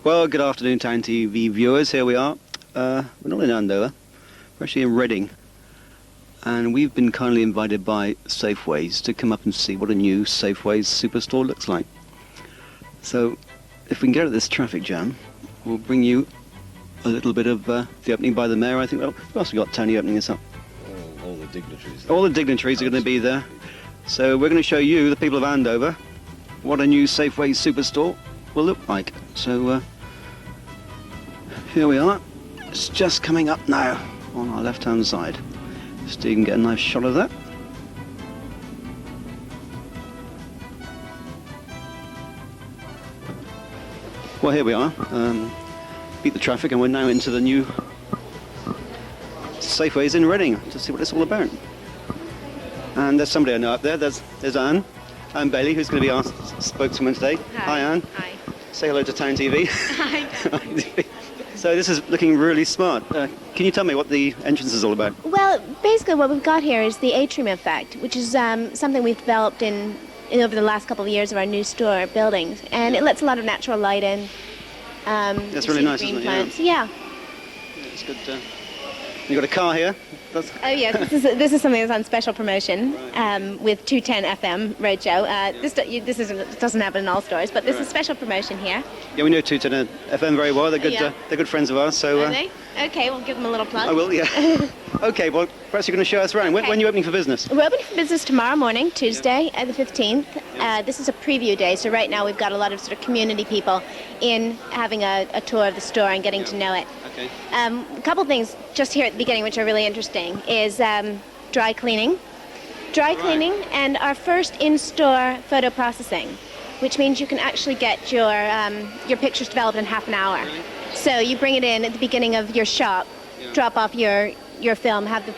Well, good afternoon, Town TV viewers. Here we are. We're not in Andover. We're actually in Reading. And we've been kindly invited by Safeways to come up and see what a new Safeways Superstore looks like. So, if we can get out of this traffic jam, we'll bring you a little bit of the opening by the mayor, I think. Well, we've also got Tony opening this up. All the dignitaries. All the dignitaries are going to be there. So we're going to show you, the people of Andover, what a new Safeways Superstore will look like. So here we are. It's just coming up now on our left-hand side. So you can get a nice shot of that. Well, here we are. Beat the traffic, and we're now into the new Safeways in Reading to see what it's all about. And there's somebody I know up there. There's Anne Bailey, who's going to be our spokeswoman today. Hi. Hi, Anne. Hi. Say hello to Town TV. Hi. So this is looking really smart. Can you tell me what the entrance is all about? Well, basically what we've got here is the atrium effect, which is something we've developed in over the last couple of years of our new store buildings, and it lets a lot of natural light in. That's really nice, green isn't it? plants. Yeah. It's good. You've got a car here. Oh yes, this is something that's on special promotion with 210 FM Roadshow. This doesn't happen in all stores, but this is special promotion here. Yeah, we know 210 FM very well. They're good. They're good friends of ours. So. Are they? Okay, we'll give them a little plug. I will. Yeah. Okay. Well, perhaps you're going to show us around. Okay. When are you opening for business? We're opening for business tomorrow morning, Tuesday, the 15th. This is a preview day, so right now we've got a lot of sort of community people in having a tour of the store and getting to know it. Okay. A couple things just here at the beginning which are really interesting is dry cleaning. Cleaning and our first in-store photo processing, which means you can actually get your pictures developed in half an hour. Really? So you bring it in at the beginning of your shop, drop off your film, have the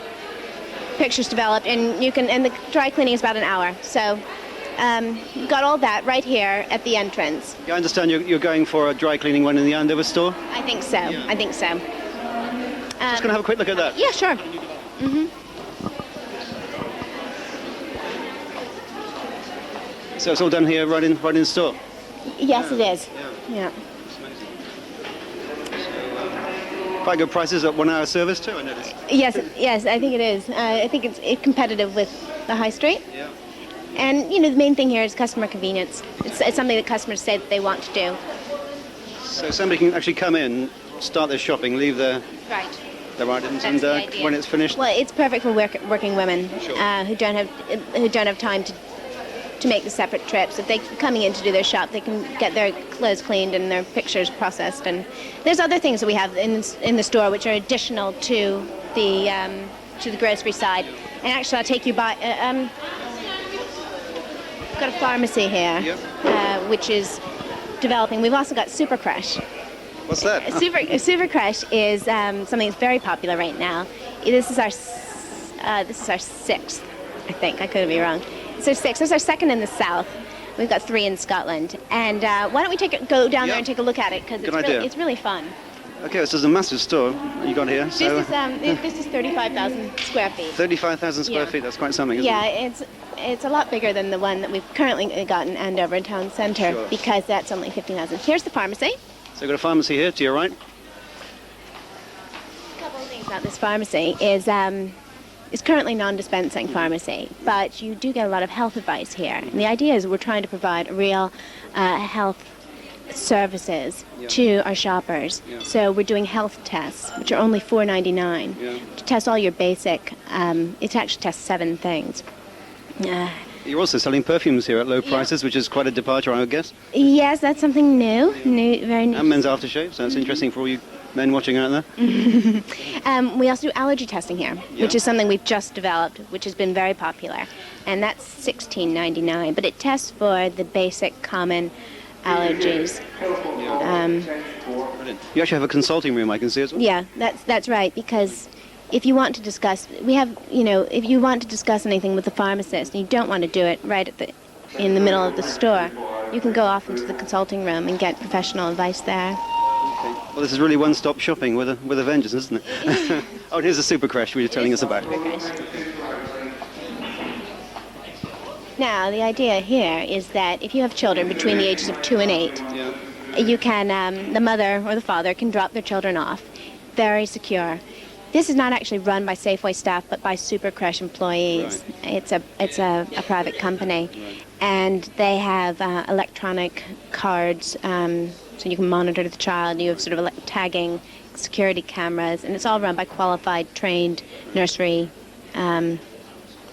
pictures developed, and the dry cleaning is about an hour. So you've got all that right here at the entrance. Yeah, I understand you're going for a dry cleaning one in the Andover store. I think so. Yeah. I think so. Just going to have a quick look at that. Yeah, sure. So it's all done here, right in the store. Yes, it is. Yeah. Quite good prices at 1 hour service too, I noticed. Yes, I think it is. I think it's competitive with the high street. Yeah. And the main thing here is customer convenience. It's something that customers say that they want to do. So somebody can actually come in, start their shopping, leave their items, and when it's finished. Well, it's perfect for working women who don't have time to make the separate trips. If they're coming in to do their shop, they can get their clothes cleaned and their pictures processed. And there's other things that we have in the store which are additional to the grocery side. And actually, I'll take you by. We've got a pharmacy here, which is developing. We've also got Super Crush. What's that? Super Crush is something that's very popular right now. This is our sixth, I think. I could be wrong. So six. This is our second in the south. We've got 3 in Scotland. And why don't we go down there and take a look at it, because it's really fun. Okay, this is a massive store you got here. So this is 35,000 square feet. 35,000 square feet. That's quite something, isn't it? It's a lot bigger than the one that we've currently got in Andover Town Centre, because that's only 15,000. Here's the pharmacy. So we've got a pharmacy here to your right. A couple of things about this pharmacy is it's currently non-dispensing pharmacy, but you do get a lot of health advice here. And the idea is we're trying to provide real health services to our shoppers. So we're doing health tests, which are only $4.99 to test all your basic. It actually tests 7 things. You're also selling perfumes here at low prices, which is quite a departure, I would guess. Yes, that's something new, very new. And men's aftershave, so that's interesting for all you men watching out there. We also do allergy testing here, which is something we've just developed, which has been very popular. And that's $16.99, but it tests for the basic common allergies. You actually have a consulting room, I can see as well. Yeah, that's right, because if you want to discuss, if you want to discuss anything with the pharmacist and you don't want to do it right in the middle of the store, you can go off into the consulting room and get professional advice there. Okay. Well, this is really one-stop shopping with a vengeance, isn't it? Oh, and here's the Super Crash we were telling us about. Now, the idea here is that if you have children between the ages of 2 and 8, you can, the mother or the father can drop their children off. Very secure. This is not actually run by Safeway staff, but by Super Crush employees. Right. It's a private company, right. And they have electronic cards, so you can monitor the child. You have sort of tagging, security cameras, and it's all run by qualified, trained nursery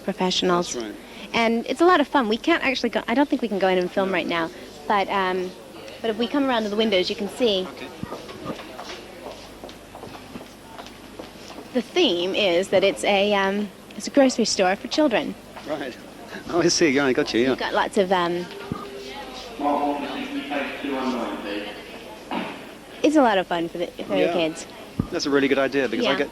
professionals. That's right. And it's a lot of fun. We can't actually go. I don't think we can go in and film right now, but if we come around to the windows, you can see. Okay. The theme is that it's a grocery store for children. Right. Oh, I see. Yeah, I got you. Yeah. You've got lots of. It's a lot of fun for the kids. That's a really good idea, because I get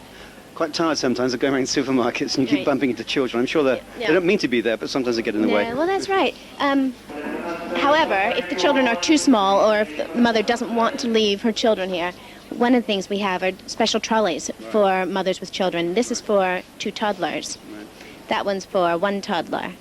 quite tired sometimes of going around supermarkets and you keep bumping into children. I'm sure they don't mean to be there, but sometimes they get in the way. Well, that's right. However, if the children are too small, or if the mother doesn't want to leave her children here, one of the things we have are special trolleys for mothers with children. This is for 2 toddlers. Right. That one's for 1 toddler.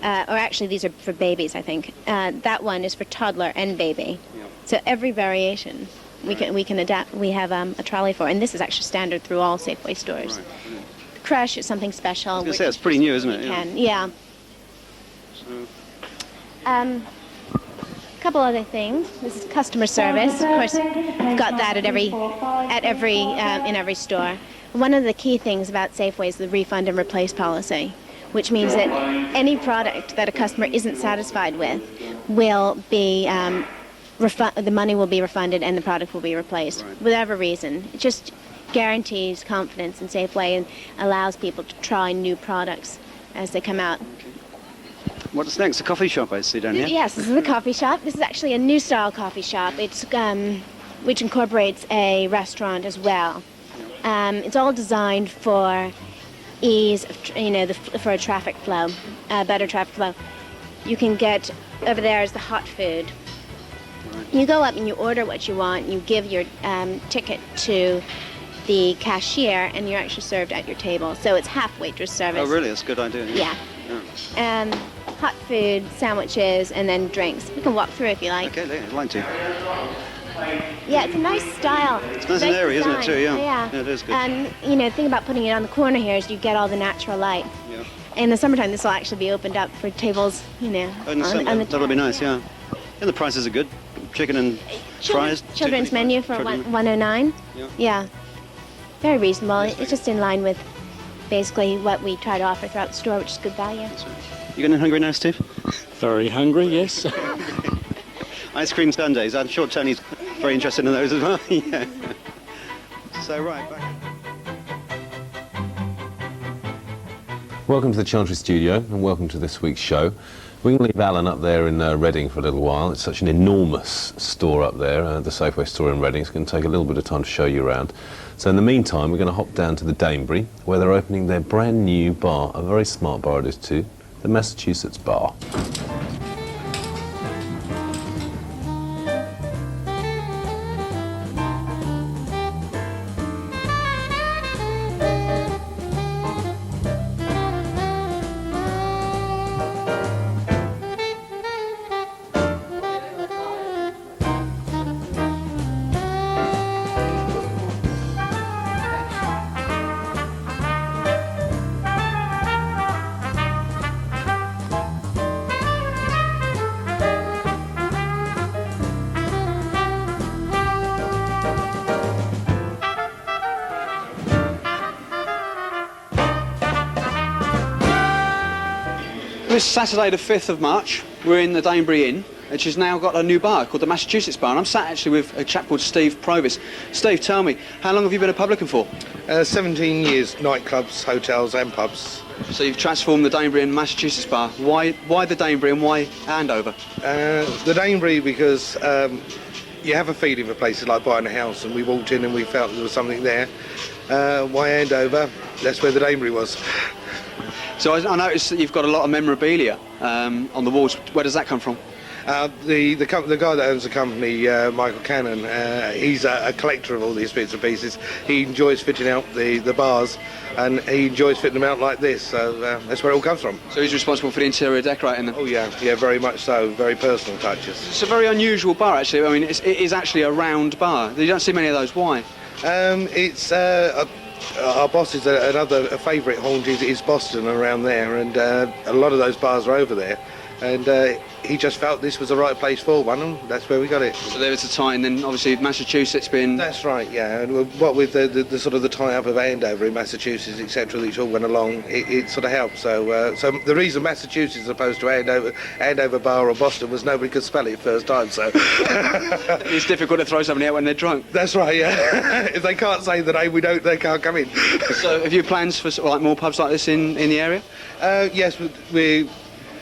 Or actually, these are for babies, I think. That one is for toddler and baby. Yeah. So every variation we can adapt. We have a trolley for, and this is actually standard through all Safeway stores. Right. The Crush is something special. I was going to say, it's pretty new, isn't it? Yeah. So. Couple other things. This is customer service. Of course, we've got that in every store. One of the key things about Safeway is the refund and replace policy, which means that any product that a customer isn't satisfied with will be the money will be refunded and the product will be replaced, whatever reason. It just guarantees confidence in Safeway and allows people to try new products as they come out. What's next? A coffee shop, I see down here? Yes, this is a coffee shop. This is actually a new style coffee shop. It's which incorporates a restaurant as well. It's all designed for ease, for a traffic flow, better traffic flow. You can get, over there is the hot food. Right. You go up and you order what you want. You give your ticket to the cashier, and you're actually served at your table. So it's half waitress service. Oh, really? That's a good idea. Yeah. Hot food, sandwiches, and then drinks. We can walk through if you like. Okay, I'd like to. Yeah, it's a nice style. It's nice and airy, isn't it, too? Yeah, it is good. And, the thing about putting it on the corner here is you get all the natural light. Yeah. In the summertime, this will actually be opened up for tables, on the that'll be nice, yeah. And the prices are good. Chicken and fries. Children's menu for $109. Yeah. Very reasonable. It's just in line with basically what we try to offer throughout the store, which is good value. That's right. You getting hungry now, Steve? Very hungry, yes. Ice cream sundaes. I'm sure Tony's very interested in those as well. Yeah. So, right, back. Welcome to the Chantry Studio, and welcome to this week's show. We can leave Alan up there in Reading for a little while. It's such an enormous store up there, the Safeway store in Reading. It's going to take a little bit of time to show you around. So in the meantime, we're going to hop down to the Danebury, where they're opening their brand new bar, a very smart bar it is too, the Massachusetts Bar. This Saturday the 5th of March, we're in the Danebury Inn, which has now got a new bar called the Massachusetts Bar, and I'm sat actually with a chap called Steve Provis. Steve, tell me, how long have you been a publican for? 17 years, nightclubs, hotels and pubs. So you've transformed the Danebury Inn Massachusetts Bar. Why the Danebury and why Andover? The Danebury because you have a feeling for places like buying a house, and we walked in and we felt there was something there. Why Andover? That's where the Danebury was. So I noticed that you've got a lot of memorabilia on the walls. Where does that come from? The guy that owns the company, Michael Cannon, he's a collector of all these bits and pieces. He enjoys fitting out the bars, and he enjoys fitting them out like this, so that's where it all comes from. So he's responsible for the interior decorating then? Oh yeah, very much so, very personal touches. It's a very unusual bar actually. I mean, it is actually a round bar. You don't see many of those. Why? It's our boss is another favourite haunt is Boston around there, and a lot of those bars are over there, and he just felt this was the right place for one, and that's where we got it. So there was a tie, and then obviously Massachusetts been... That's right, yeah, and what with the sort of the tie-up of Andover in Massachusetts, etc., which all went along, it sort of helped. So the reason Massachusetts as opposed to Andover Bar or Boston was nobody could spell it first time, so... It's difficult to throw somebody out when they're drunk. That's right, yeah. If they can't say the name, they can't come in. So have you plans for sort of like more pubs like this in the area? Yes, we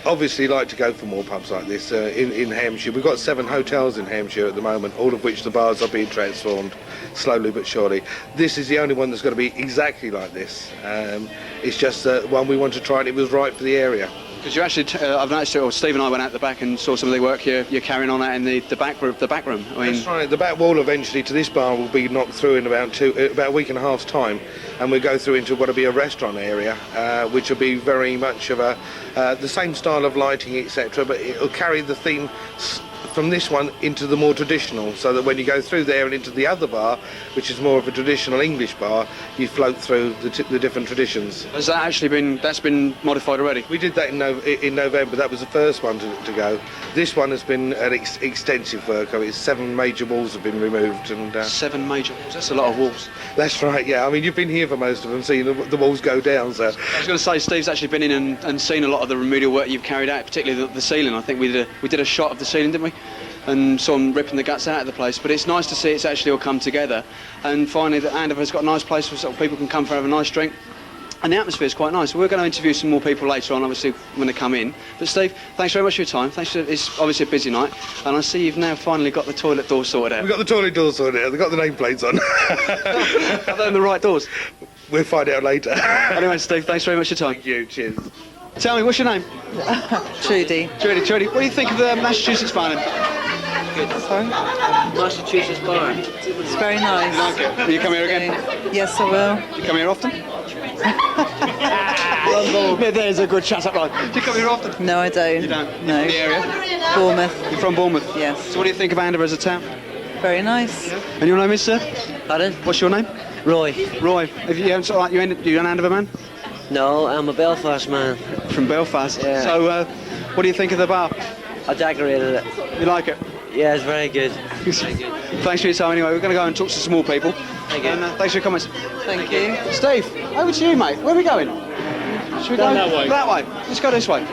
obviously like to go for more pubs like this in Hampshire. We've got 7 hotels in Hampshire at the moment, all of which the bars are being transformed slowly but surely. This is the only one that's going to be exactly like this. It's just one we want to try, and it was right for the area. Because you actually, I've noticed it, or Steve and I went out the back and saw some of the work you're carrying on out in the back room. I mean, that's right. The back wall eventually to this bar will be knocked through in about a week and a half's time, and we'll go through into what will be a restaurant area, which will be very much of the same style of lighting, etc. But it'll carry the theme from this one into the more traditional, so that when you go through there and into the other bar, which is more of a traditional English bar, you float through the different traditions. Has that actually been modified already? We did that in November. That was the first one to go. This one has been an extensive work. I mean, 7 major walls have been removed, and 7 major walls. That's a lot of walls. That's right. Yeah. I mean, you've been here for most of them, seeing the walls go down. So I was going to say, Steve's actually been in and seen a lot of the remedial work you've carried out, particularly the ceiling. I think we did a shot of the ceiling, didn't we? And saw them ripping the guts out of the place. But it's nice to see it's actually all come together. And finally, that Andover's got a nice place where sort of people can come for have a nice drink. And the atmosphere's quite nice. We're going to interview some more people later on, obviously, when they come in. But Steve, thanks very much for your time. It's obviously a busy night. And I see you've now finally got the toilet door sorted out. We've got the toilet doors sorted out. They've got the nameplates on. Are they on the right doors? We'll find out later. Anyway, Steve, thanks very much for your time. Thank you. Cheers. Tell me, what's your name? Trudy. Trudy, what do you think of the Massachusetts bar? Sorry? Massachusetts bar. It's very nice. Like it? Will you come here again? Yes, I will. You come here often? There's a good chat up line. Do you come here often? No, I don't. You don't? No. You're from the area? Bournemouth. You're from Bournemouth? Yes. So what do you think of Andover as a town? Very nice. And your name is, sir? Pardon? What's your name? Roy. Roy. Have you sort of like you're an Andover man? No, I'm a Belfast man. From Belfast. Yeah. So what do you think of the bar? I decorated it. You like it? Yeah, it's very good. Thanks for your time anyway. We're going to go and talk to some more people. Thank you. And, thanks for your comments. Thank you. Steve, over to you, mate. Where are we going? Should we go that way. That way. Let's go this way.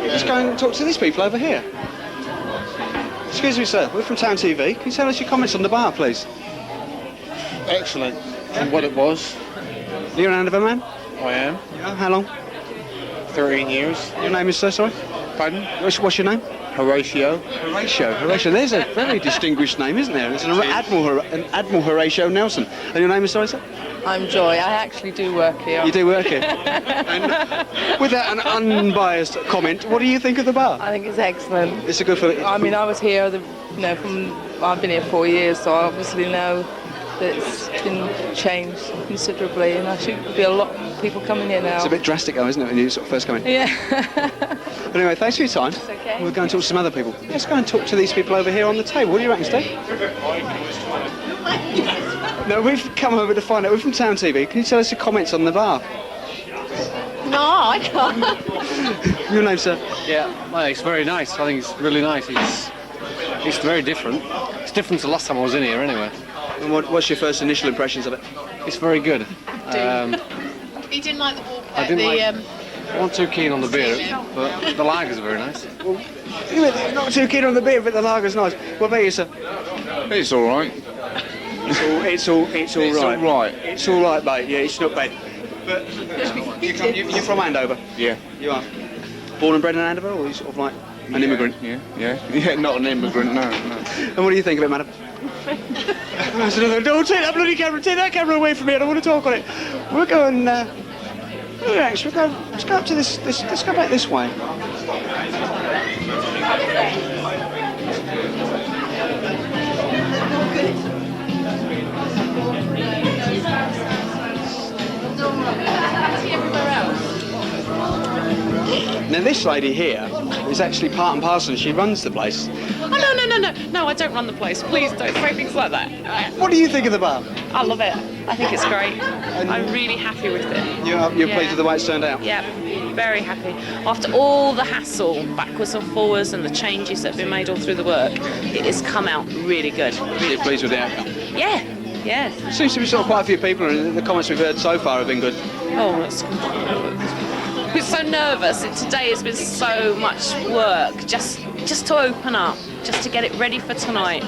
Let's go and talk to these people over here. Excuse me, sir. We're from Town TV. Can you tell us your comments on the bar, please? Excellent. And what it was, You're an Andover man? I am. Yeah. How long? 13 years. Your name is, sir, sorry? Pardon? What's your name? Horatio. Horatio. There's a very distinguished name, isn't there? It's an Admiral Horatio Nelson. And your name is, sorry, sir? I'm Joy. I actually do work here. You do work here. And with that, an unbiased comment, what do you think of the bar? I think it's excellent. It's a good for. I mean, I was here, I've been here 4 years, so I obviously know that it's been changed considerably, and I should be a lot of people coming here now. It's a bit drastic, though, isn't it, when you sort of first come in? Yeah. Anyway, thanks for your time. It's okay. We'll go and talk to some other people. Let's go and talk to these people over here on the table. What do you reckon, Steve? No, we've come over to find out. We're from Town TV. Can you tell us your comments on the bar? No, I can't. Your name, sir? Yeah, well, it's very nice. I think it's really nice. It's very different. It's different to the last time I was in here, anyway. And what's your first initial impressions of it? It's very good. You didn't like the walk I wasn't too keen on the beer, but the lagers are very nice. You're not too keen on the beer, but the lager's nice. What about you, sir? It's all right. It's all right. It's all right. It's all right, mate. Yeah, it's not bad. But you're from Andover? Yeah. You are. Born and bred in Andover, or are you sort of like an immigrant? Yeah. Not an immigrant, no. And what do you think of it, madam? I said, no, take that bloody camera, take that camera away from me, I don't want to talk on it. We're going, let's go up to this, let's go back this way. Now this lady here is actually part and parcel, and she runs the place. Oh, no, I don't run the place. Please don't say things like that. What do you think of the bar? I love it. I think it's great. I'm really happy with it. You're pleased with the way it's turned out? Yeah, very happy. After all the hassle, backwards and forwards, and the changes that have been made all through the work, it has come out really good. Really pleased with the outcome? Yeah. There seems to be sort of quite a few people, and the comments we've heard so far have been good. Oh, that's... We're so nervous. Today has been so much work just to open up, just to get it ready for tonight.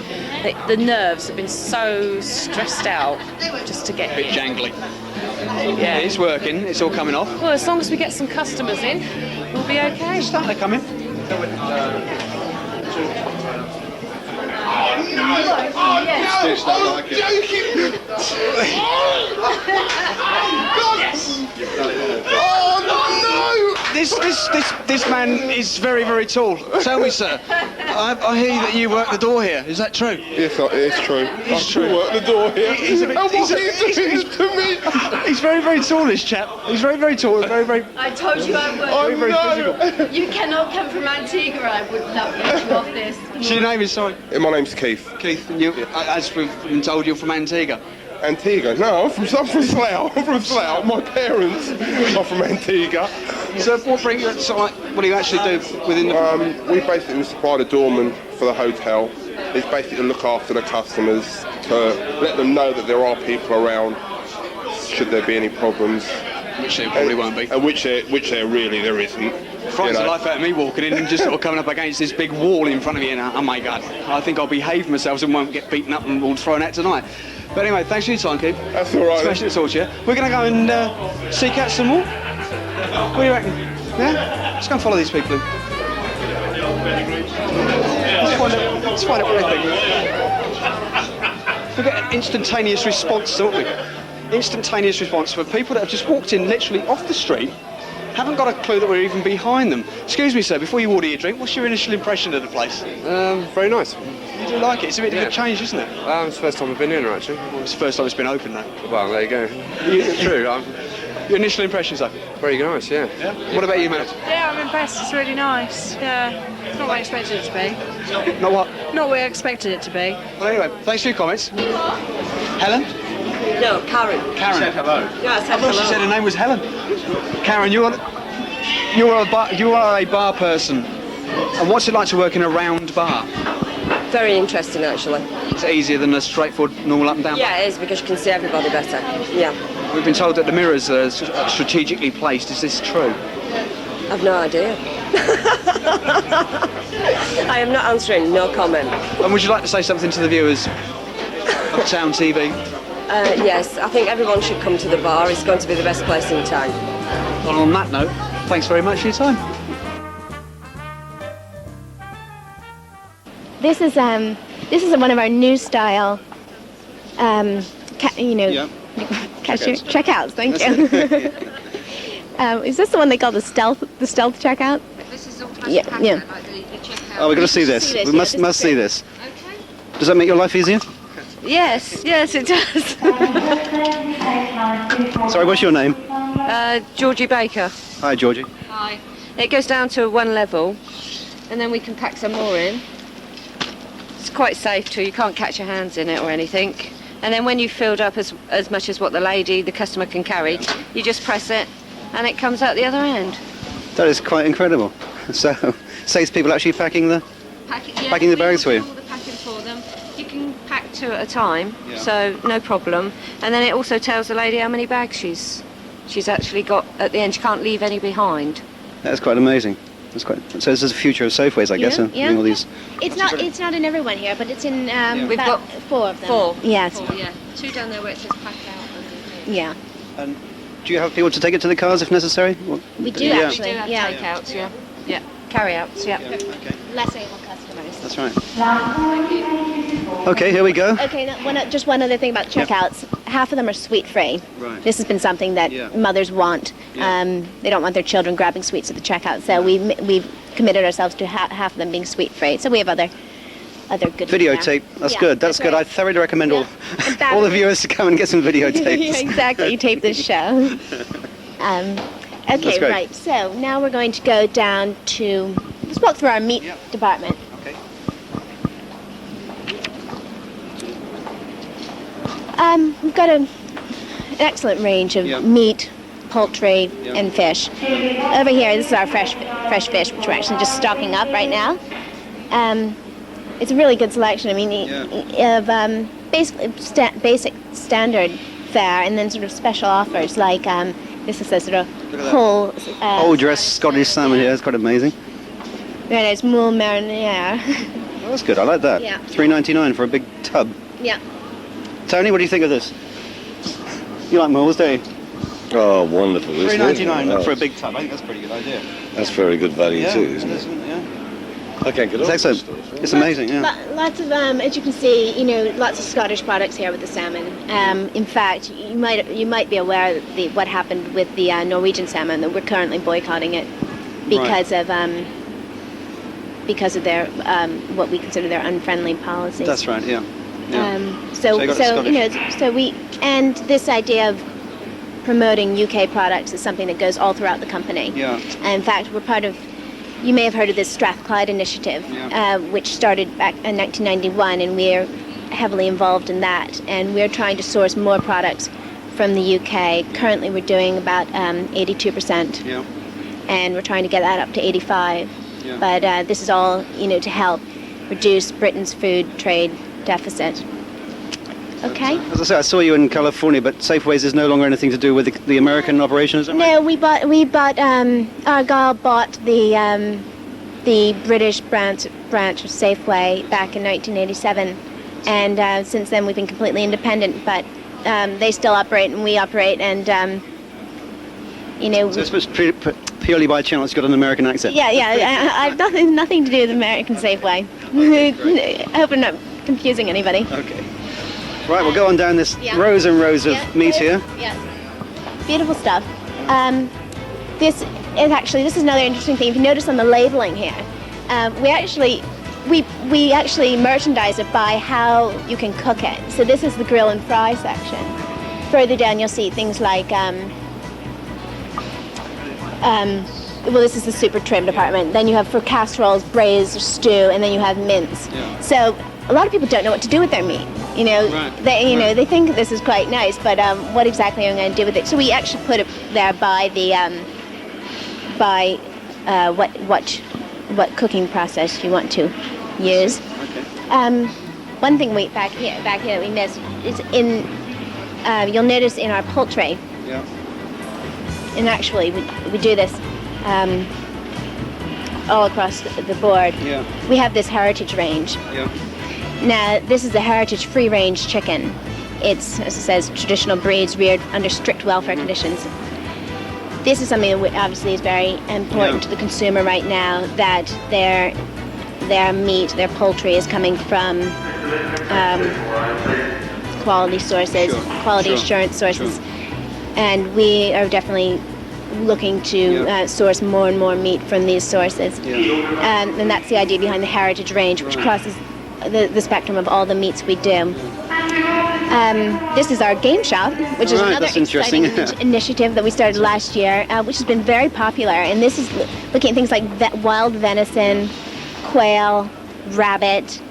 The nerves have been so stressed out just to get... A bit jangly. Yeah. It's working, it's all coming off. Well, as long as we get some customers in, we'll be okay. It's starting to come in. This man is very, very tall. Tell me, sir, I hear that you work the door here. Is that true? Yes, it's true. It's true. I work the door here. He's to me. He's very, very tall, this chap. He's very, very tall. Very, very. I told you I would. Very, very physical. You cannot come from Antigua. I would not get you off this. What's your name is, sorry? My name's Keith. Keith, and you, as we've been told, you're from Antigua. Antigua? No, I'm from Slough. I'm from Slough. My parents are from Antigua. So what do you actually do within the... We basically supply the doorman for the hotel. It's basically to look after the customers, to let them know that there are people around should there be any problems. Which there probably won't be. And which there really there isn't. Frightens the life out of me walking in and just sort of coming up against this big wall in front of me, and oh my God, I think I'll behave myself and won't get beaten up and all thrown out tonight. But anyway, thanks for your time, Keith. That's all right. Smashing it all to you. We're going to go and seek out some more. What do you reckon? Yeah? Let's go and follow these people in. Let's find out what they think. We get an instantaneous response, don't we? Instantaneous response for people that have just walked in literally off the street, haven't got a clue that we're even behind them. Excuse me, sir, before you order your drink, what's your initial impression of the place? Very nice. You do like it? It's a bit of a change, isn't it? It's the first time I've been in here, actually. Well, it's the first time it's been open, though. Well, there you go. True. Your initial impressions, though? Very nice, yeah. What about you, Matt? Yeah, I'm impressed. It's really nice. Yeah. It's not what I expected it to be. Not what? Not what I expected it to be. Well, anyway, thanks for your comments. Helen? No, Karen. Karen. She said hello. Yeah, I said hello. She said her name was Helen. Karen, you are a bar person. And what's it like to work in a round bar? Very interesting, actually. It's easier than a straightforward, normal up and down bar? Yeah, it is, because you can see everybody better. Yeah. We've been told that the mirrors are strategically placed. Is this true? I've no idea. I am not answering, no comment. And would you like to say something to the viewers of Town TV? Yes, I think everyone should come to the bar. It's going to be the best place in town. Well, on that note, thanks very much for your time. This is one of our new style, checkouts. Thank you. Is this the one they call the stealth checkout? This is all Yeah. like the checkout. Oh, we've got to see this. We must see this. Okay. Does that make your life easier? Yes, it does. Sorry, what's your name? Georgie Baker. Hi, Georgie. Hi. It goes down to one level, and then we can pack some more in. It's quite safe too. You can't catch your hands in it or anything. And then when you've filled up as much as what the customer can carry, you just press it, and it comes out the other end. That is quite incredible. So, saves people actually packing the bags for you. All the packing for them. You can pack 2 at a time, so no problem. And then it also tells the lady how many bags she's actually got at the end. She can't leave any behind. That's quite amazing. So this is the future of Safeways, I guess. Yeah. All these. It's not in everyone here, but it's in We've got 4 of them. 4. Yes. 4, yeah. 2 down there where it says pack out. Yeah. And do you have people to take it to the cars if necessary? We do actually. We do have yeah. takeouts, yeah. Carry outs, yeah. Less able customers. That's right. Okay, here we go. Okay, now, just one other thing about checkouts. Half of them are sweet-free. Right. This has been something that mothers want. They don't want their children grabbing sweets at the checkout, so we've committed ourselves to half of them being sweet-free. So we have other good Videotape. That's good. That's good. I thoroughly recommend all the viewers to come and get some videotapes. Yeah, exactly. Tape this show. Okay, right. So now we're going to go down to. Let's walk through our meat department. Okay. We've got an excellent range of meat, poultry, and fish. Over here, this is our fresh fish, which we're actually just stocking up right now. It's a really good selection. I mean, of basically basic standard fare, and then sort of special offers like this is a sort of whole dressed Scottish salmon here. It's quite amazing. Then it's moule marinière. Oh, that's good. I like that. Yeah. $3.99 for a big tub. Yeah. Tony, what do you think of this? You like moules, don't you? Oh, wonderful. $3.99 for a big tub. I think that's a pretty good idea. That's very good value too, isn't it? I can't get over it's excellent. It's amazing, yeah. Lots of, as you can see, lots of Scottish products here with the salmon. In fact, you might be aware of what happened with the Norwegian salmon, that we're currently boycotting it because of their what we consider their unfriendly policies. That's right, yeah. So and this idea of promoting UK products is something that goes all throughout the company. Yeah. And in fact, we're part of. You may have heard of this Strathclyde initiative, which started back in 1991, and we're heavily involved in that. And we're trying to source more products from the UK. Currently, we're doing about 82%, and we're trying to get that up to 85%. Yeah. But this is all, to help reduce Britain's food trade deficit. Okay. As I say, I saw you in California, but Safeways is no longer anything to do with the American operation, is it? No, we bought. Argyle bought the British branch of Safeway back in 1987, and since then we've been completely independent. But they still operate, and we operate, and So it's purely by chance it's got an American accent. Yeah. I've nothing to do with American Safeway. Okay, I hope I'm not confusing anybody. Okay. Right, we'll go on down this rows and rows of meat here. Yeah, beautiful stuff. This is another interesting thing. If you notice on the labeling here, we actually merchandise it by how you can cook it. So this is the grill and fry section. Further down, you'll see things like this is the super trim department. Then you have for casseroles, braised, or stew, and then you have mince. Yeah. So a lot of people don't know what to do with their meat. They think this is quite nice, but what exactly am I going to do with it? So we actually put it there by the what cooking process you want to use. Okay. One thing back here that we missed is you'll notice in our poultry. Yeah. And actually, we do this all across the board. Yeah. We have this heritage range. Yeah. Now, this is a heritage free-range chicken. It's, as it says, traditional breeds reared under strict welfare conditions. This is something that obviously is very important to the consumer right now, that their meat, their poultry is coming from quality sources, quality assurance sources. And we are definitely looking to source more and more meat from these sources. And that's the idea behind the heritage range, which crosses the spectrum of all the meats we do. This is our game shop, which is another exciting initiative that we started last year, which has been very popular. And this is looking at things like wild venison, quail, rabbit,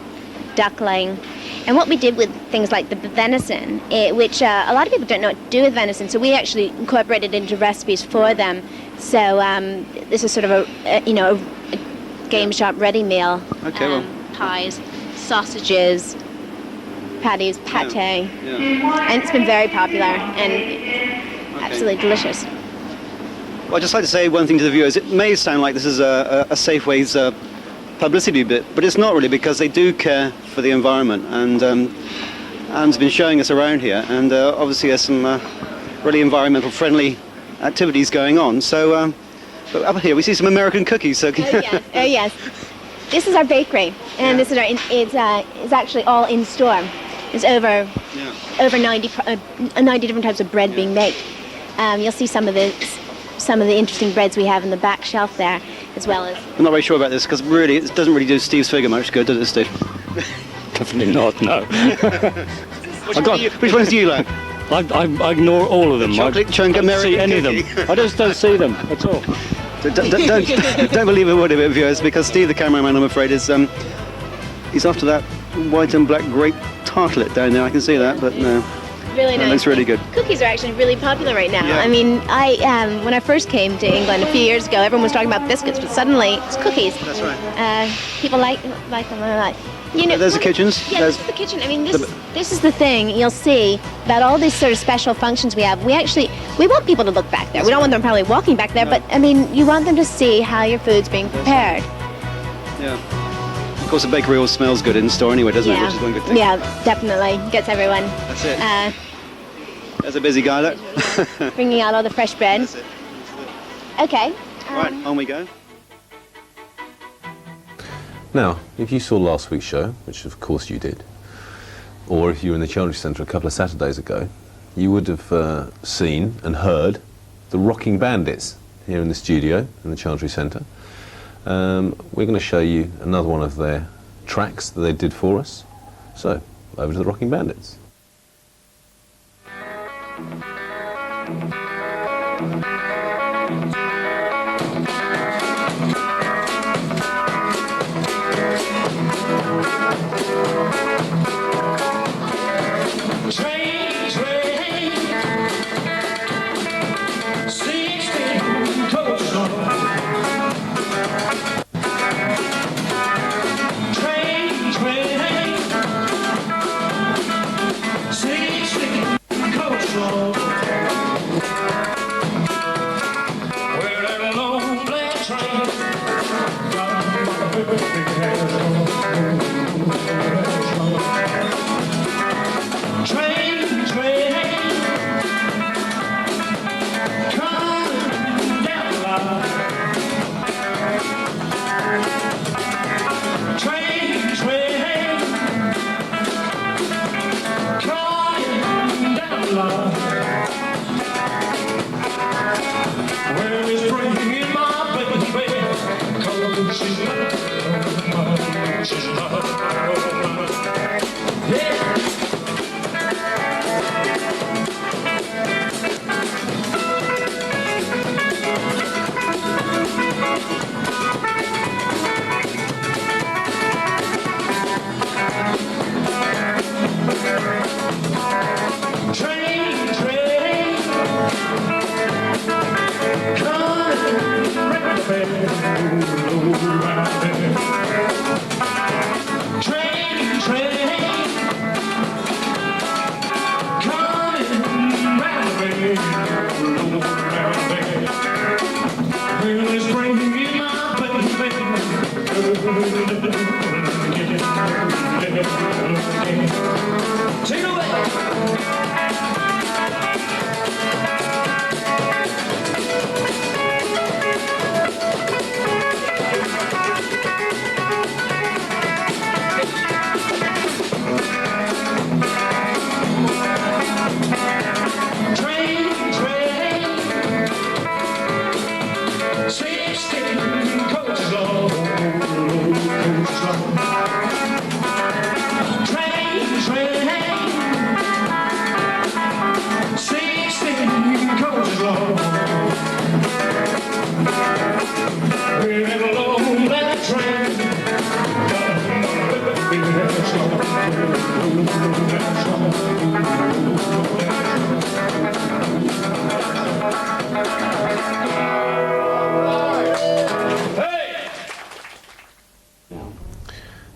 duckling. And what we did with things like the venison, which a lot of people don't know what to do with venison, so we actually incorporated it into recipes for them. So this is sort of a game shop ready meal. Okay, pies, sausages, patties, pate, and it's been very popular and absolutely delicious. Well, I'd just like to say one thing to the viewers. It may sound like this is a Safeway's publicity bit, but it's not really, because they do care for the environment, and Anne's been showing us around here, and obviously there's some really environmental friendly activities going on. So but up here we see some American cookies. So yes. This is our bakery, and this is it's actually all in store. There's over 90 different types of bread being made. You'll see some of the interesting breads we have in the back shelf there, as well as. I'm not very sure about this because really it doesn't really do Steve's figure much good, does it, Steve? Definitely not. No. Which ones do you like? I ignore all of them. Chocolate chunk I don't American see any of cookie. them. I just don't see them at all. Don't believe a word of it, viewers, because Steve, the cameraman, I'm afraid, is he's after that white and black grape tartlet down there. I can see that, but no. Really That nice. looks really good. Cookies are actually really popular right now. Yeah. I mean, when I first came to England a few years ago, everyone was talking about biscuits, but suddenly it's cookies. That's right. People like them. You know, There's the kitchens. Yeah, this is the kitchen. I mean, this is the thing you'll see about all these sort of special functions we have. We want people to look back there. We don't want them probably walking back there, but I mean, you want them to see how your food's being prepared. Yeah. Of course, the bakery always smells good in store anyway, doesn't it? Which is one good thing. Yeah, definitely gets everyone. That's it. There's a busy guy, look. Bringing out all the fresh bread. That's it. Okay. Right, on we go. Now, if you saw last week's show, which of course you did, or if you were in the Chantry Centre a couple of Saturdays ago, you would have seen and heard the Rockin Bandits here in the studio in the Chantry Centre. We're going to show you another one of their tracks that they did for us. So, over to the Rockin Bandits.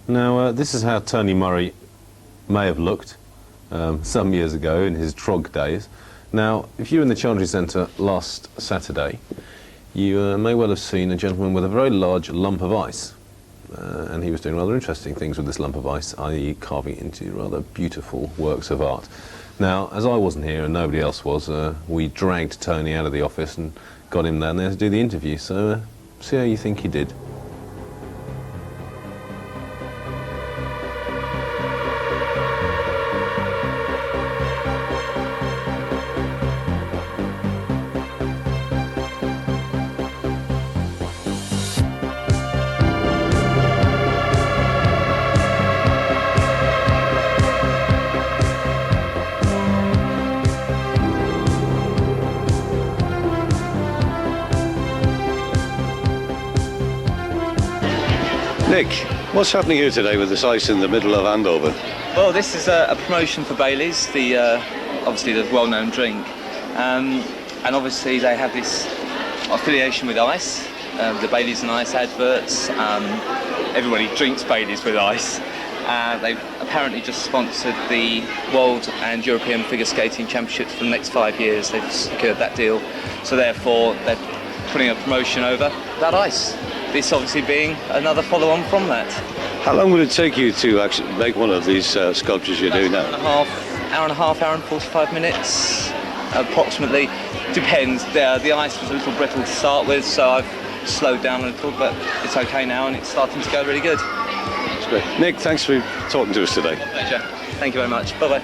Now, this is how Tony Murray may have looked some years ago in his trog days. Now, if you were in the Chantry Centre last Saturday, you may well have seen a gentleman with a very large lump of ice. And he was doing rather interesting things with this lump of ice, i.e. carving it into rather beautiful works of art. Now, as I wasn't here and nobody else was, we dragged Tony out of the office and got him down there to do the interview. So, see how you think he did. Nick, what's happening here today with this ice in the middle of Andover? Well, this is a promotion for Bailey's, obviously the well-known drink, and obviously they have this affiliation with ice, the Bailey's and Ice adverts. Everybody drinks Bailey's with ice. They've apparently just sponsored the World and European Figure Skating Championships for the next 5 years. They've secured that deal, so therefore they're putting a promotion over that ice. This obviously being another follow-on from that. How long will it take you to actually make one of these sculptures you do now? Hour and a half, hour and 45 minutes, approximately. Depends. The ice was a little brittle to start with, so I've slowed down a little, but it's okay now and it's starting to go really good. That's great. Nick, thanks for talking to us today. My pleasure. Thank you very much. Bye-bye.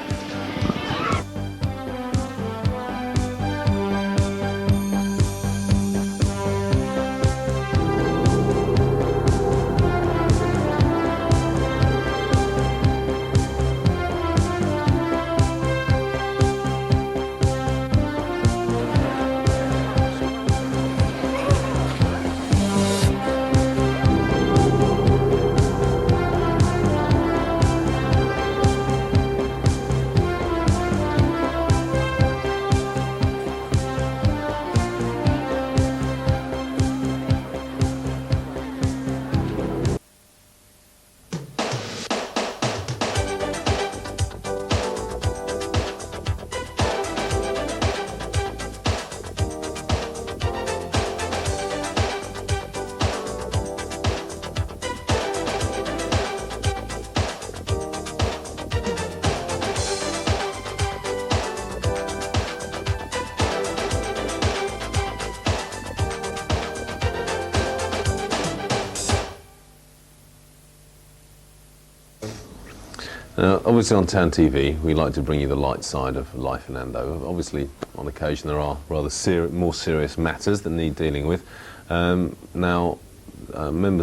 Obviously on Town TV we like to bring you the light side of life in Andover. Obviously on occasion there are rather more serious matters that need dealing with. Members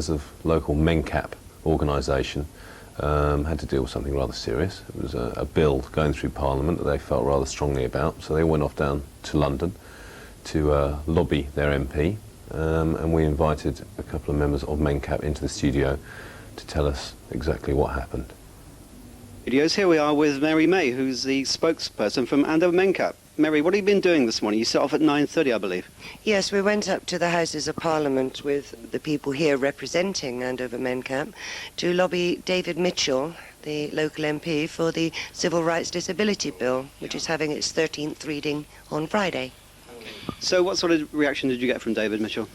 of local Mencap organisation had to deal with something rather serious. It was a bill going through Parliament that they felt rather strongly about, so they went off down to London to lobby their MP, and we invited a couple of members of Mencap into the studio to tell us exactly what happened. Here we are with Mary May, who's the spokesperson from Andover Mencap. Mary, what have you been doing this morning? You set off at 9:30, I believe. Yes, we went up to the Houses of Parliament with the people here representing Andover Mencap to lobby David Mitchel, the local MP, for the Civil Rights Disability Bill, which is having its 13th reading on Friday. So what sort of reaction did you get from David Mitchel?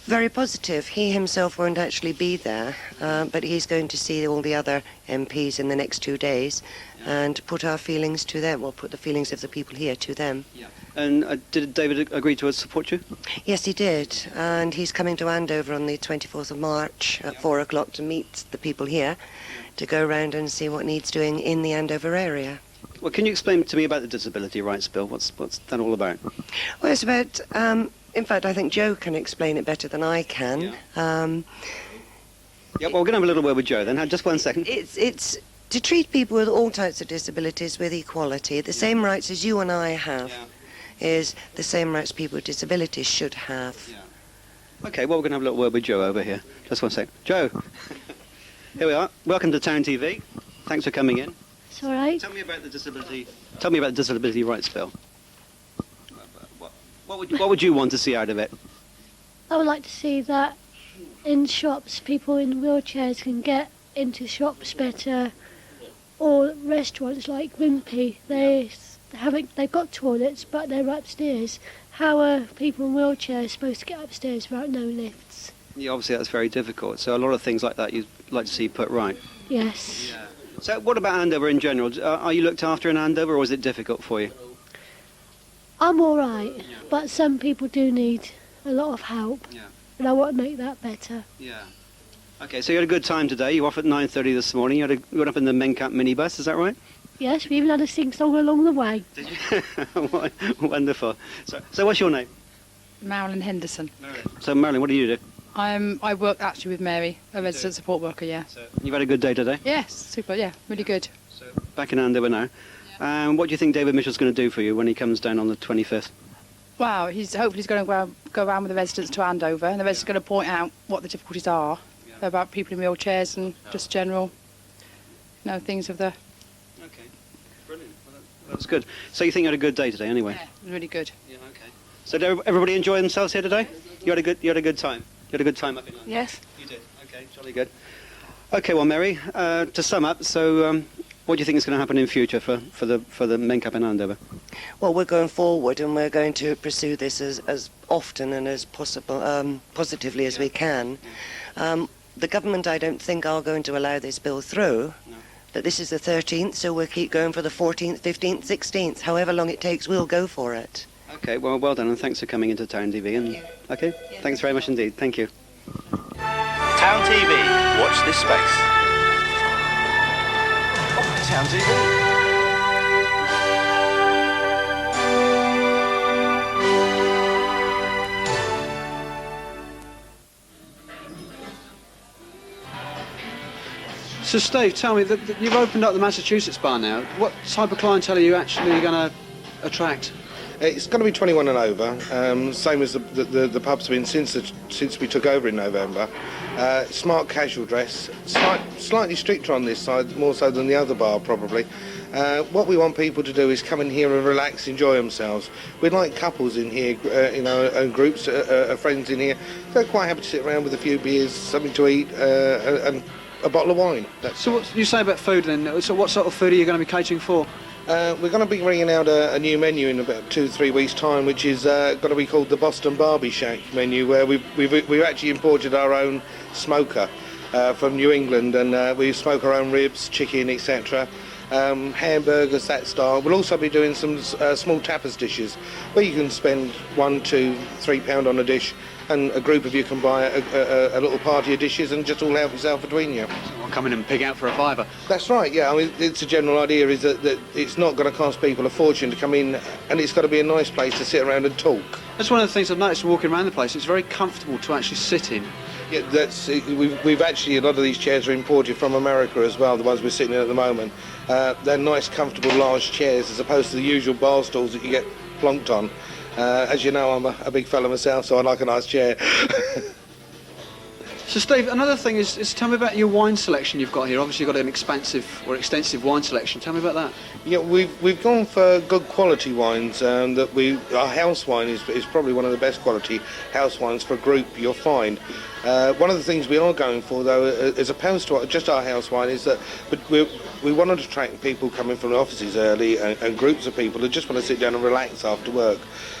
Very positive. He himself won't actually be there, but he's going to see all the other MPs in the next 2 days and put our feelings to them, or put the feelings of the people here to them. Yeah. And did David agree to support you? Yes, he did. And he's coming to Andover on the 24th of March at 4 o'clock to meet the people here, to go around and see what needs doing in the Andover area. Well, can you explain to me about the Disability Rights Bill? What's that all about? Well, it's about, in fact, I think Joe can explain it better than I can. Yeah, well, we're going to have a little word with Joe then. Just 1 second. It's to treat people with all types of disabilities with equality. The same rights as you and I have is the same rights people with disabilities should have. Yeah. OK, well, we're going to have a little word with Joe over here. Just 1 second. Joe, here we are. Welcome to Town TV. Thanks for coming in. It's all right. Tell me about the Disability Rights Bill. What would you want to see out of it? I would like to see that in shops people in wheelchairs can get into shops better, or restaurants like Wimpy. They've got toilets but they're upstairs. How are people in wheelchairs supposed to get upstairs without no lifts? Yeah, obviously that's very difficult. So a lot of things like that you'd like to see put right. Yes. Yeah. So what about Andover in general? Are you looked after in Andover, or is it difficult for you? I'm all right, but some people do need a lot of help, and I want to make that better. Yeah. OK, so you had a good time today. You were off at 9:30 this morning. You went up in the Mencap minibus, is that right? Yes, we even had a sing-song along the way. Did you? Wonderful. So what's your name? Marilyn Henderson. So Marilyn, what do you do? I work actually with Mary, a resident support worker, yeah. So you've had a good day today? Yes, super, yeah, really good. So back in Andover now. What do you think David Mitchell's going to do for you when he comes down on the 25th? Wow, hopefully he's going to go around with the residents to Andover, and the residents are going to point out what the difficulties are, about people in wheelchairs and just general, things of the... Okay, brilliant. Well, that's good. So you think you had a good day today, anyway? Yeah, really good. Yeah, okay. So did everybody enjoy themselves here today? You had a good time. You had a good time up in London? Yes. You did. Okay, jolly good. Okay, well, Mary, to sum up, so what do you think is going to happen in future for the Mencap in Andover? Well, we're going forward and we're going to pursue this as often and as positively as we can. The government, I don't think, are going to allow this bill through. No. But this is the 13th, so we'll keep going for the 14th, 15th, 16th. However long it takes, we'll go for it. Okay, well done, and thanks for coming into Town TV. And okay, thanks very much indeed. Thank you. Town TV. Watch this space. Oh, Town TV. So Steve, tell me, you've opened up the Massachusetts bar now. What type of clientele are you actually going to attract? It's going to be 21 and over, same as the pub's been since we took over in November. Smart casual dress, slightly stricter on this side, more so than the other bar probably. What we want people to do is come in here and relax, enjoy themselves. We'd like couples in here, and groups of friends in here. They're quite happy to sit around with a few beers, something to eat, and a bottle of wine. So what you say about food then? So what sort of food are you going to be catering for? We're going to be bringing out a new menu in about 2-3 weeks' time, which is going to be called the Boston Barbie Shack menu, where we've actually imported our own smoker from New England, and we smoke our own ribs, chicken, etc. Hamburgers, that style. We'll also be doing some small tapas dishes, where you can spend £1, £2, £3 on a dish, and a group of you can buy a little party of dishes and just all help yourself between you. I'll come in and pig out for a £5. That's right, yeah. I mean, it's a general idea is that it's not going to cost people a fortune to come in, and it's got to be a nice place to sit around and talk. That's one of the things I've noticed walking around the place. It's very comfortable to actually sit in. Yeah, we've actually, a lot of these chairs are imported from America as well, the ones we're sitting in at the moment. They're nice, comfortable, large chairs as opposed to the usual bar stools that you get plonked on. As you know, I'm a big fella myself, so I like a nice chair. So Steve, another thing is tell me about your wine selection you've got here. Obviously you've got an extensive wine selection. Tell me about that. Yeah, we've gone for good quality wines. Our house wine is probably one of the best quality house wines for a group you'll find. One of the things we are going for, though, as opposed to just our house wine, is that we want to attract people coming from the offices early and groups of people who just want to sit down and relax after work.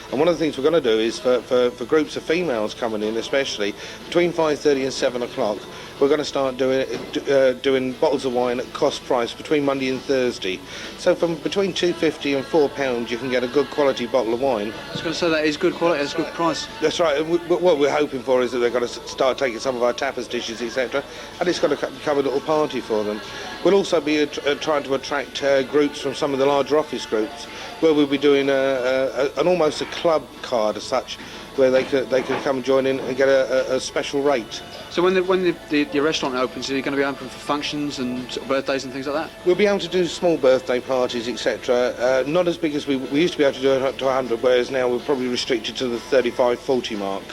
And one of the things we're going to do is for groups of females coming in, especially between 5:30 and 7 o'clock, we're going to start doing bottles of wine at cost price between Monday and Thursday. So from between £2.50 and £4, you can get a good quality bottle of wine. I was going to say that is good quality, it's good price. That's right. And what we're hoping for is that they're going to start taking some of our tapas dishes, etc., and it's going to become a little party for them. We'll also be trying to attract groups from some of the larger office groups, where we'll be doing an almost a club card as such, where they can come and join in and get a special rate. So when your restaurant opens, are you going to be open for functions and sort of birthdays and things like that? We'll be able to do small birthday parties, etc. Not as big as we used to be able to do it up to 100, whereas now we're probably restricted to the 35-40 mark.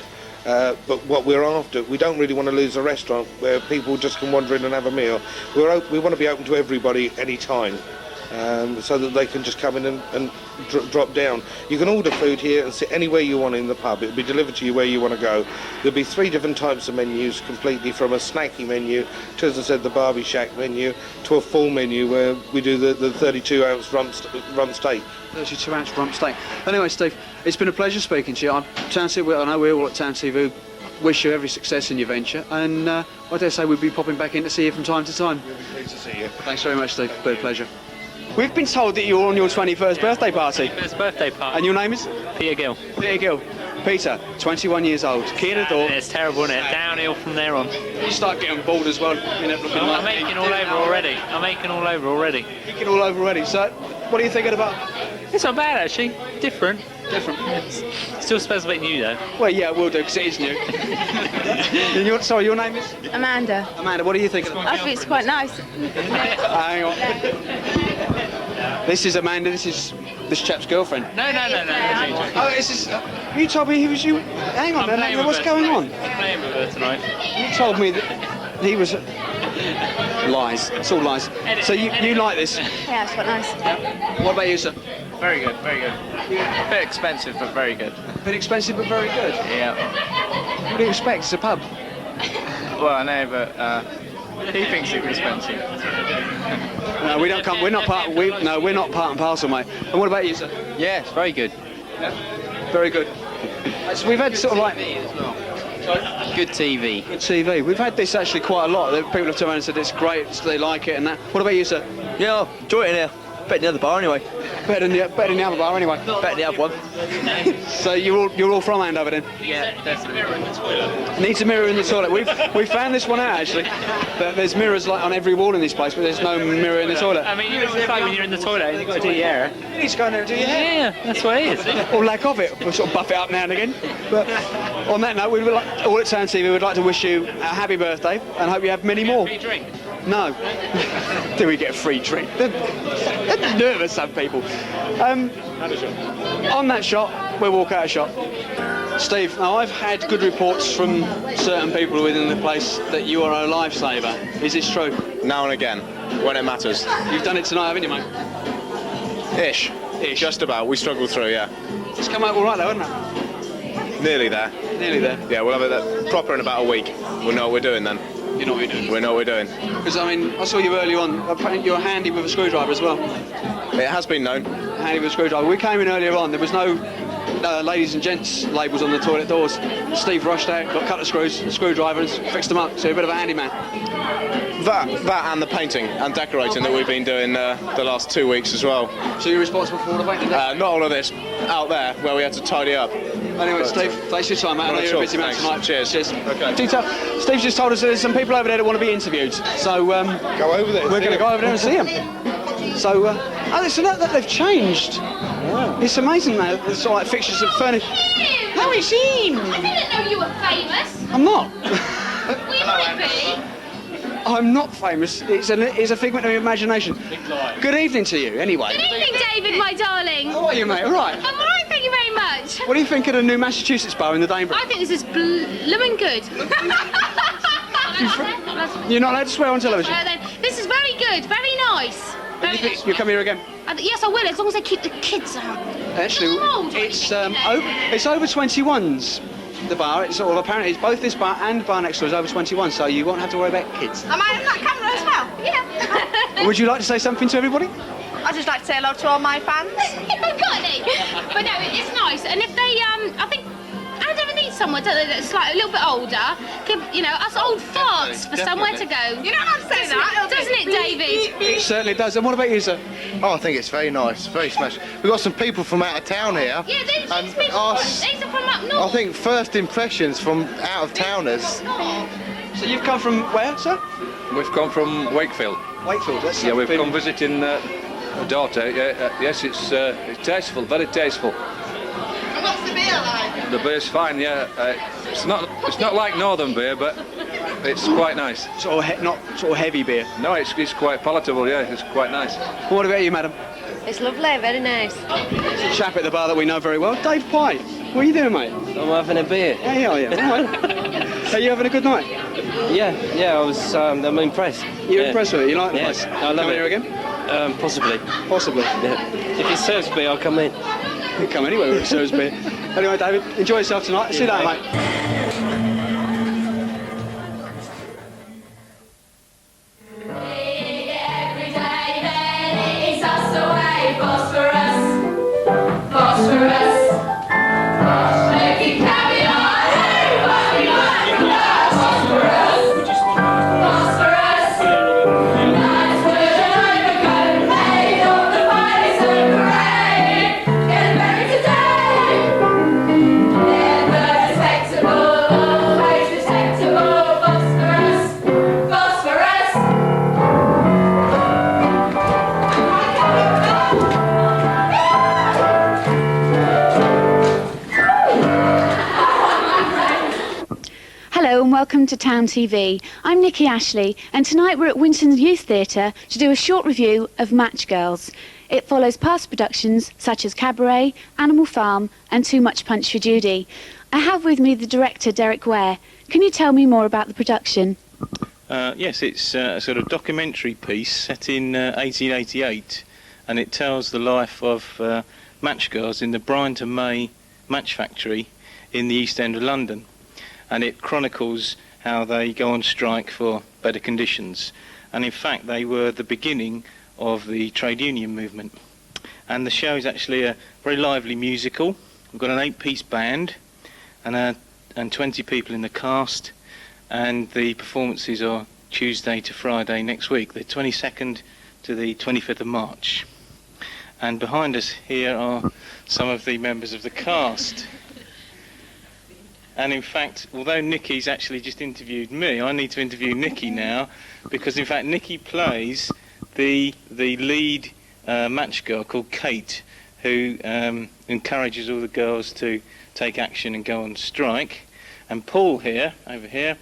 But what we're after, we don't really want to lose a restaurant where people just can wander in and have a meal. We want to be open to everybody any time. So that they can just come in and drop down. You can order food here and sit anywhere you want in the pub. It'll be delivered to you where you want to go. There'll be 3 different types of menus, completely from a snacky menu to, as I said, the Barbie Shack menu, to a full menu where we do the 32-ounce rump steak. 32-ounce rump steak. Anyway, Steve, it's been a pleasure speaking to you. I know we're all at Town TV. Wish you every success in your venture, and I dare say we'll be popping back in to see you from time to time. We'll be pleased to see you. Thanks very much, Steve. Been a pleasure. We've been told that you're on your 21st birthday party. 21st birthday party. And your name is? Peter Gill. Peter Gill. Peter, 21 years old. Key in the door. It's terrible, isn't it? Downhill from there on. You start getting bored as well. I'm making all over already. Making all over already. So, what are you thinking about? It's not bad, actually. Different. Yeah. Still smells a bit new, though. Well, yeah, it will do, because it is new. Sorry, your name is? Amanda. Amanda, what are you thinking? I think it's quite nice. Hang on. This is Amanda, this chap's girlfriend. No. Oh, this is... you told me he was you... Hang on, what's going on? I'm playing with her tonight. You told me that... He was... Lies. It's all lies. So you like this? Yeah, it's quite nice. Yeah. What about you, sir? Very good, very good. A bit expensive, but very good. A bit expensive, but very good? Yeah. What do you expect? It's a pub. Well, I know, but he thinks it's expensive. No, we don't come. We're not part. We're not part and parcel, mate. And what about you, sir? Yeah, it's very good. Yeah. Very good. So we've had sort of like... Good TV. Good TV. We've had this actually quite a lot. People have turned around and said it's great, they like it and that. What about you, sir? Yeah, enjoy it in here. Better than the other bar anyway. Better than the other bar anyway. Better than the other one. So you're all from Andover then? Yeah, definitely. Mirror in the toilet. Needs a mirror in the toilet. We found this one out actually. That there's mirrors like on every wall in this place, but there's no mirror in the toilet. I mean, you know, it's like when you're in the toilet, you've got to do your hair. You need to go in there and do your hair. Yeah, that's what it is. Or lack of it. We'll sort of buff it up now and again. But on that note, we would like, all at Town TV, we'd like to wish you a happy birthday and hope you have many more. Free drink. No. Do we get a free drink? They're nervous, some people. On that shot, we'll walk out of shot. Steve, now I've had good reports from certain people within the place that you are a lifesaver. Is this true? Now and again, when it matters. You've done it tonight, haven't you, mate? Ish. Just about. We struggled through, yeah. It's come out all right, though, hasn't it? Nearly there. Nearly there. Yeah, we'll have it proper in about a week. We'll know what we're doing then. You know what you're doing? We know what we're doing. Because, I mean, I saw you early on. Apparently you're handy with a screwdriver as well. It has been known. Handy with a screwdriver. We came in earlier on. There was no ladies and gents labels on the toilet doors. Steve rushed out, got a couple of screws, a screwdriver, and fixed them up. So you're a bit of a handyman. That and the painting and decorating that we've been doing the last 2 weeks as well. So you're responsible for all the painting? Not all of this. Out there, where we had to tidy up. Anyway, Steve, thanks for your time, mate. I know you're a busy man tonight. Cheers. Okay. Steve's just told us that there's some people over there that want to be interviewed. So go over there. We're going to go over there and see them. So, so that they've changed. Wow. It's amazing now. It's sort of like fixtures of furniture. How is he? I didn't know you were famous. I'm not. We might be. I'm not famous. It's a figment of imagination. Good evening to you, anyway. Good evening, David, my darling. How are you, mate? All right. I'm all right, thank you very much. What do you think of the new Massachusetts bar in the Danebury? I think this is blooming good. You're not allowed to swear on television. This is very good, very nice. You come here again? Yes, I will, as long as they keep the kids out. Actually, it's over 21s. The bar, it's sort of apparently it's both this bar and the bar next door is over 21, so you won't have to worry about kids. Am I on that camera as well? Yeah. Would you like to say something to everybody? I'd just like to say hello to all my fans. Got any? But no, it's nice, and if they, I think Andover needs someone, don't they, that's like a little bit older. You know, us old farts for somewhere to go. You don't have to say that, doesn't it, David? It certainly does. And what about you, sir? Oh, I think it's very nice, very smashing. We've got some people from out of town here. Yeah, these are from up north. I think first impressions from out of towners. So you've come from where, sir? We've come from Wakefield. Wakefield, that's yeah, we've come visiting a daughter. Yes, it's tasteful, very tasteful. And what's the beer like? The beer's fine, yeah. It's not like northern beer, but it's quite nice. Not sort of heavy beer. No, it's quite palatable. Yeah, it's quite nice. What about you, madam? It's lovely, very nice. There's a chap at the bar that we know very well, Dave Pye. What are you doing, mate? I'm having a beer. Yeah, are you? Right. Are you having a good night? Yeah, I was. I'm impressed. You're impressed with it? You like the place? I love it. Here again? Possibly. Possibly. Yeah. If it serves beer, I'll come in. You come anywhere where it serves beer. Anyway, David, enjoy yourself tonight. See you later, mate. Welcome to Town TV. I'm Nikki Ashley, and tonight we're at Winton Youth Theatre to do a short review of Match Girls. It follows past productions such as Cabaret, Animal Farm and Too Much Punch for Judy. I have with me the director, Derek Ware. Can you tell me more about the production? Yes, it's a sort of documentary piece set in 1888, and it tells the life of match girls in the Bryan to May match factory in the East End of London, and it chronicles how they go on strike for better conditions, and in fact they were the beginning of the trade union movement. And the show is actually a very lively musical. We've got an 8-piece band and 20 people in the cast, and the performances are Tuesday to Friday next week, the 22nd to the 25th of March. And behind us here are some of the members of the cast. And in fact, although Nikki's actually just interviewed me, I need to interview Nikki now, because in fact Nikki plays the lead match girl called Kate, who encourages all the girls to take action and go on strike. And Paul here, over here,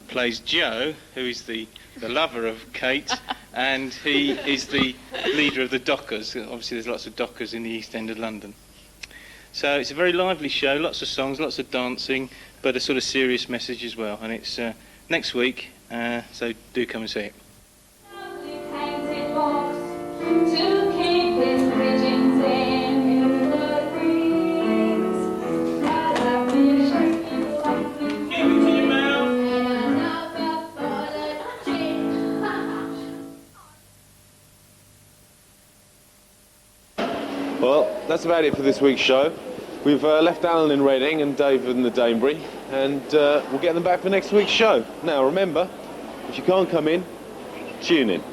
plays Joe, who is the lover of Kate, and he is the leader of the dockers. Obviously there's lots of dockers in the East End of London. So it's a very lively show, lots of songs, lots of dancing, but a sort of serious message as well. And it's next week, so do come and see it. Well, that's about it for this week's show. We've left Alan in Reading and David in the Danebury, and we'll get them back for next week's show. Now, remember, if you can't come in, tune in.